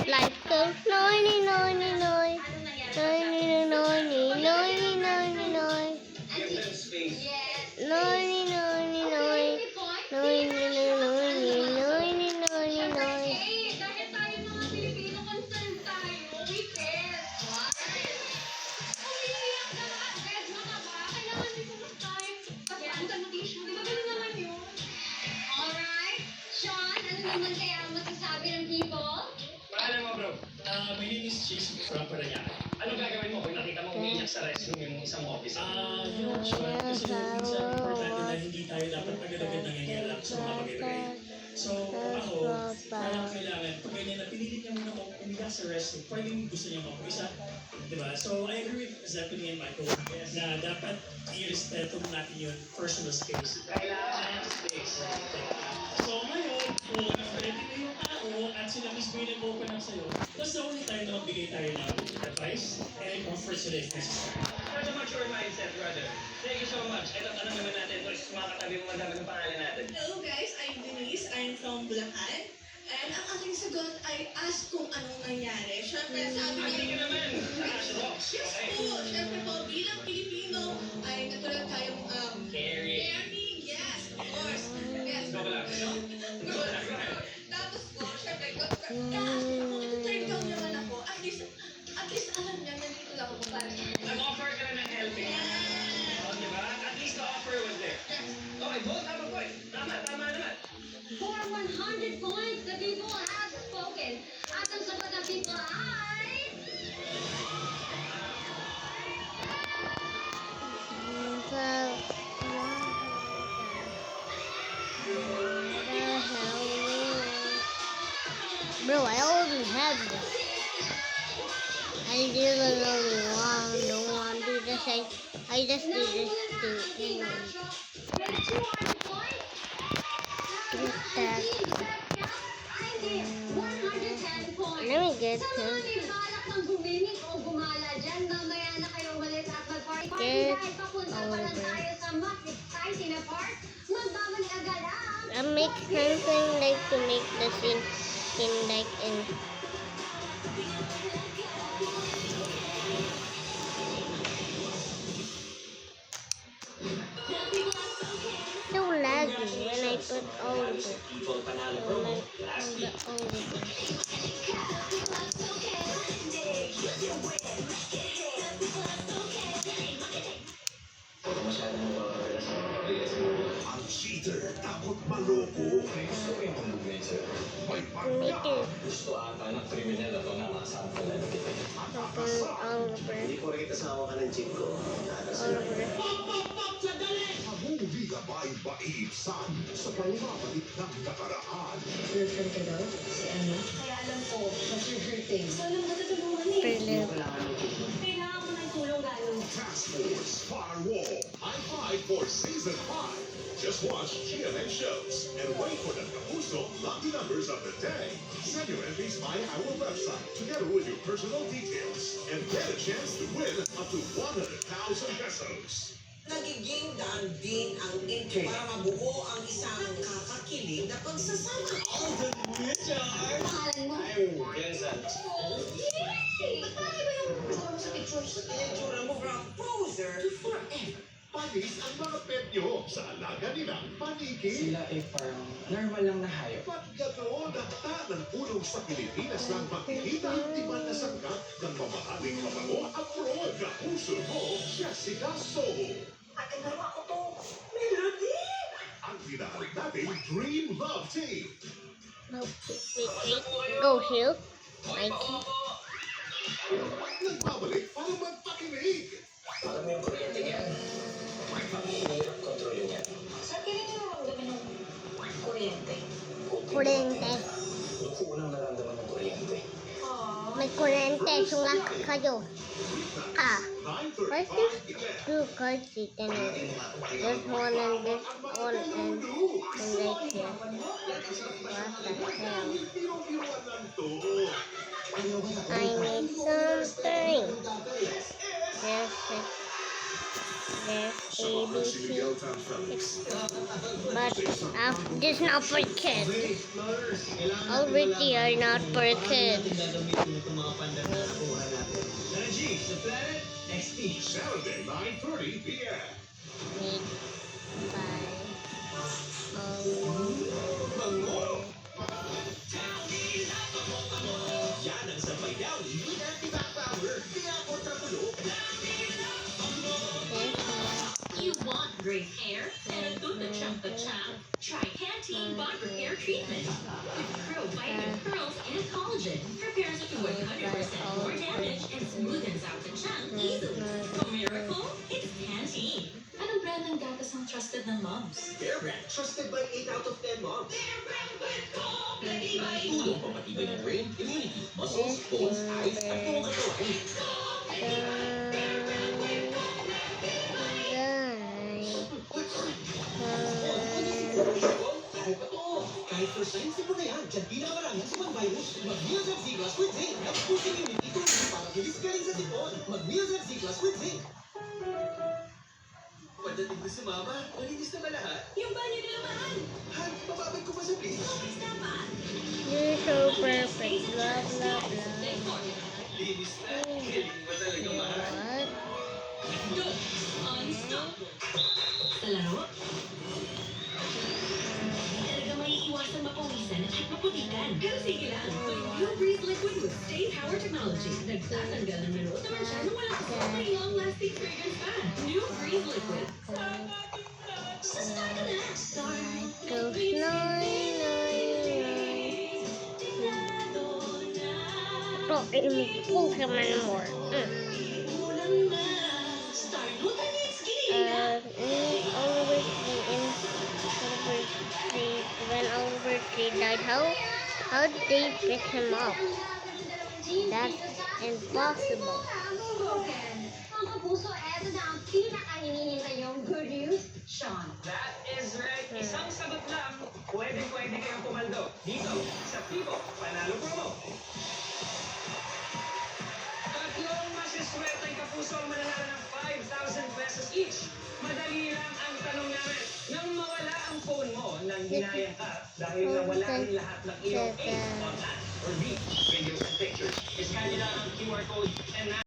Life goes noiny, noiny, noy. Noiny, noiny, noiny, noiny, noy. Noiny, noiny, noy. Noiny, noiny, noiny, noiny, noy. Dahil tayo mga Pilipino, concerned tayo. We care. Umiiyak na lahat. Guys, mga ba? Kailangan din pumunta tayo. Kasi ang tissue. Di ba ganun naman yun? Alright. Sean, ano naman kaya ang masasabi ng people? Maalam mo, bro. My name is Chase from Paranaque. Anong gagawin mo kung nakita mo umiiyak sa restroom yung isang officer? Sure. Kasi minsan importante na hindi tayo dapat agad-agad nangyayalap sa mga bagay-bagay. So, ako, parang kailangan, pag ganyan na pinilit niya muna kung umiyak sa restroom, pwedeng gusto niya mag-isa. Diba? So, I agree with Zeppelin and Michael na dapat i-respeto natin yung personal space. Kailangan ng space. So, ngayon, kung ready na yung tao at sila mismo yung nag-open up sa'yo, that's the only time na magbigay tayo ng advice and comfort sila if necessary. Such a mature mindset, brother. Thank you so much. Ito, tanong naman natin. Ito is mga katabi mo madami ng pangalan natin. Hello guys, I'm Denise. I'm from Bulacan. And ang aking sagot ay ask kung anong nangyari. Siyempre, sabi Hindi ka naman. Ash Rocks. yes Okay. po, siyempre po, bilang Pilipino, ay katulad tayong Caring. caring, yes, of course. Yes. Go lang. Good. Tapos po, siyempre, kasi kung ito-turn down naman ako, at least alam niya, nandito lang ako para sa Nag-offer ka na ng helping. Oh, diba? At least the offer was there. Okay, both have a point. Tama naman. For 100 points, the people have spoken. At ang sagot ng people ay... Bro, I already have this. I didn't really don't want to do this. I just did this to, you know, let me get him. I make something like to make the scene like in. So laggy when I put all of it. All of it. Ang cheater, takot maloko. Gusto ko yung pamugay sa'yo. May Me pagka. too. Gusto ata ng kriminal ako na masampulan kita. Open all of it. Hindi ko rin kasama ka ng jeep ko. All of it. Mahuli ka ba iba-ibsan sa pagbabalik ng nakaraan? Girlfriend ka daw? Si ano? Kaya alam ko, mas hurting. So, alam mo, natutulungan eh. Philip. Kailangan ko ng tulong lalo. Task Force Firewall. High five for Season 5. Just watch GMA shows and wait for the Kapuso lucky numbers of the day. Send your entries via our website together with your personal details and get a chance to win up to 100,000 pesos. Nagiging daan din ang intro para mabuo ang isang kakakilig na pagsasama. Pangalan mo? Vincent. Yay! Ba't parang iba yung picture mo sa pictures? Itsura mo from poser to forever. Panis ang mga pet nyo sa alaga nilang paniki. Sila ay parang normal lang na hayop. Ba't ganoon ang tanang ulong sa Pilipinas lang makikita ang timan na sangkat ng mamahaling kabango at broad na puso mo, Jessica Soho. At nagawa ko to, Melody! Ang tinahal nating Dream Love Team. No, wait. Go here. Nike. Nagbabalik para magpakinig. Alam mo yung kuryente niya? Mahirap kontrolin niya. Saan kaya niyo naramdaman ng kuryente? Kurente. Yung unang naramdaman ng kuryente. May kurente. Sunga kayo. Ah. 9:35 Where's this p.m. two cards you can use? This one and this one and right here. What the hell? Biro-biroan lang to. I need something. Yes. There's Some A, of B, us see C. Miguel Town fellas. But this is not for kids. Already are not for kids. Energy, the planet, next week. Saturday, 9:30 p.m. Made by Yan ang sabay daw ni Anti-Back Power. Kaya ako tapulog. You want great hair and a good champ? Try Pantene Bond Repair Treatment. With Pro Vitamin Pearls and Collagen, repairs up to 100% more damage and smoothens out the chunk easily. A miracle? It's Pantene. Anong brand ng gatas ang trusted ng moms? Bear Brand, trusted by 8 out of 10 moms. Tulong papatibay ng brain, immunity, muscles, bones, eyes, at buong katawan. Kahit first time, simple na yan. Diyan pinakamarami sa virus. Mag-Meals F Z-Glass with Zinc. Nag-boosting immunity tulong para bilis galing sa sipon. Mag-Meals F Z-Glass with Zinc. Pagdating ko sa mama, malinis na ba lahat? Yung banyo nila mahal. Han, bababad ko pa sa please. Always dapat. you're so perfect. Blah blah blah. Linis na. Galing mo talaga, mahal. What? Good. Unstoppable. Sa laro, talaga may iwasan mapawisan at maputikan. Pero sige lang, with New Breeze Liquid with Stay Power Technology. Nagtatanggal ng minuto naman siya nung walang super long-lasting fragrance pa. New Breeze Liquid. Sa start ka na. Goes nine, nine, nine. Oh, it makes Pokemon more. Start mo ka next game. When Oliver Tree died, how did they pick him up? That's impossible. Ang kapuso, eto na ang pinakahinihintay yung good news. Sean. That is right. Isang sagot lang. Pwede kayong pumaldo. Dito, sa Tibo, Panalo Promo. Tatlong masiswerteng kapuso ang mananalo ng 5,000 pesos each. Madali lang ang tanong namin. Nang mawala ang phone mo nang hinayang ka dahil nawala ang lahat ng iyong A, online, or B, videos and pictures. Iskan nila ang QR code and